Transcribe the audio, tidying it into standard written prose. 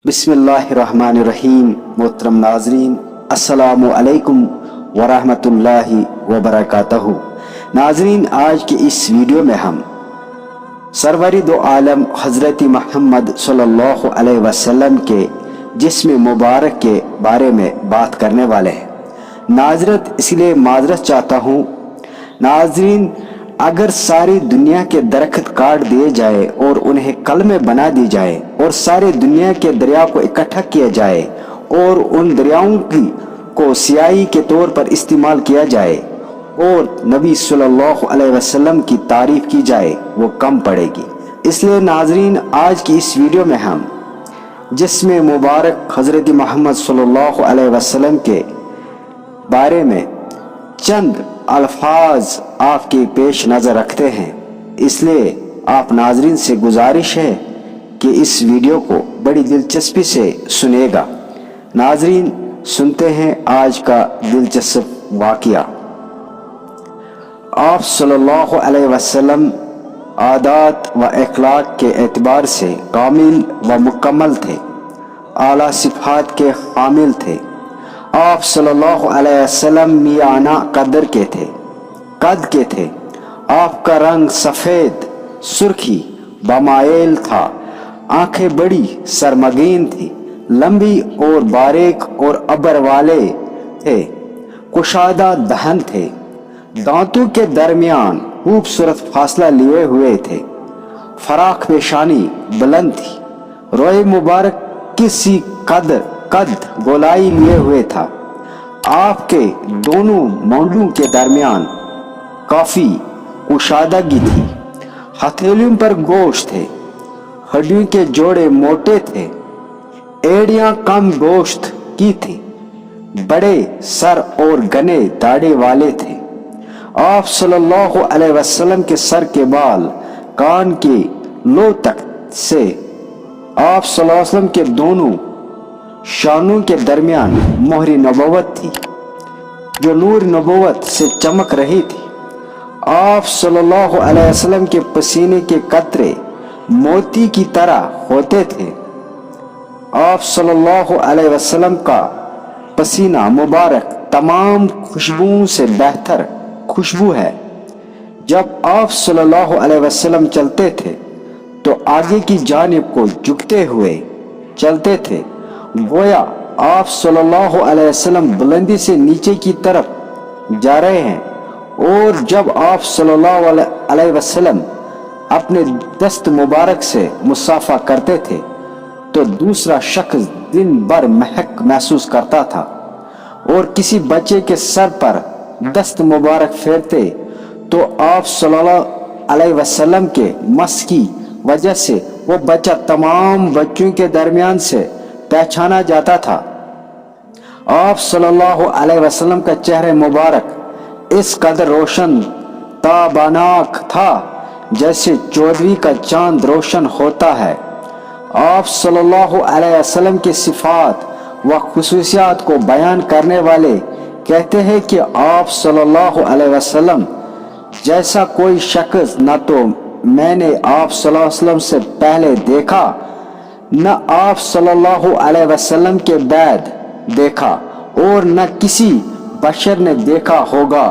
बिस्मिल्लाहिर्रहमानिर्रहीम। मोहतरम नाजरीन, अस्सलामु अलैकुम वरहमतुल्लाहि वबरकातहू। नाजरीन, आज के इस वीडियो में हम सरवरी दो आलम हज़रत मोहम्मद सल्लल्लाहु अलैहि वसल्लम के जिस्म मुबारक के बारे में बात करने वाले हैं। नाजरत इसलिए माजरत चाहता हूँ। नाजरीन, अगर सारी दुनिया के दरख्त काट दिए जाए और उन्हें कलमे बना दी जाए और सारे दुनिया के दरिया को इकट्ठा किया जाए और उन दरियाओं को सियाही के तौर पर इस्तेमाल किया जाए और नबी सल्लल्लाहु अलैहि वसल्लम की तारीफ की जाए, वो कम पड़ेगी। इसलिए नाजरीन, आज की इस वीडियो में हम जिस्म मुबारक हज़रत मोहम्मद सल्लल्लाहु अलैहि वसल्लम के बारे में चंद अल्फाज आपके पेश नज़र रखते हैं। इसलिए आप नाजरीन से गुजारिश है कि इस वीडियो को बड़ी दिलचस्पी से सुनेगा। नाजरीन, सुनते हैं आज का दिलचस्प वाक़या। आप सल्लल्लाहु अलैहि वसल्लम आदात व अखलाक के एतबार से कामिल व मुकम्मल थे, आला सिफ़ात के हामिल थे। आप सल्लल्लाहु अलैहि वसल्लम मियाना कदर के थे, कद के थे। आपका रंग सफ़ेद सुर्खी बमायल था, आंखें बड़ी सरमगीन थी, लंबी और बारीक और अबर वाले थे, कुशादा दहन थे, दांतों के दरमियान खूबसूरत फासला लिए हुए थे, फराख पेशानी बुलंद थी, रोए मुबारक किसी कद गोलाई लिए हुए था। आपके दोनों मोंडों के दरमियान काफी कुशादगी थी, हथेलियों पर गोश्त थे, हड्डियों के जोड़े मोटे थे, एड़ियां कम गोश्त की थी, बड़े सर और घने दाढ़े वाले थे। आप सल्लल्लाहु अलैहि वसल्लम के सर के बाल कान के लो तक से आप सल्लल्लाहु अलैहि वसल्लम के दोनों शानों के दरमियान मोहरी नबुव्वत थी, जो नूर नबुव्वत से चमक रही थी। आप सल्लल्लाहु अलैहि वसल्लम के पसीने के कतरे मोती की तरह होते थे। आप सल्लल्लाहु अलैहि वसल्लम का पसीना मुबारक तमाम खुशबुओं से बेहतर खुशबू है। जब आप सल्लल्लाहु अलैहि वसल्लम चलते थे तो आगे की जानिब को झुकते हुए चलते थे, गोया आप सल्लल्लाहु अलैहि वसल्लम बुलंदी से नीचे की तरफ जा रहे हैं। और जब आप सल्लल्लाहु अलैहि वसल्लम अपने दस्त मुबारक से मुसाफा करते थे तो दूसरा शख्स दिन भर महक महसूस करता था। और किसी बच्चे के सर पर दस्त मुबारक फेरते तो आप सल्लल्लाहु अलैहि वसल्लम के मस की वजह से वो बच्चा तमाम बच्चों के दरमियान से पहचाना जाता था। आप सल्लल्लाहु अलैहि वसल्लम का चेहरा मुबारक इस कदर रोशन ताबानाक था जैसे चौदहवीं का चांद रोशन होता है। आप सल्लल्लाहु अलैहि वसल्लम की सिफात व खुसूसियात को बयान करने वाले कहते हैं कि आप सल्लल्लाहु अलैहि वसल्लम जैसा कोई शख्स न तो मैंने आप सल्लल्लाहु अलैहि वसल्लम से पहले देखा न आप सल्लल्लाहु अलैहि वसल्लम के बाद देखा और न किसी बशर ने देखा होगा।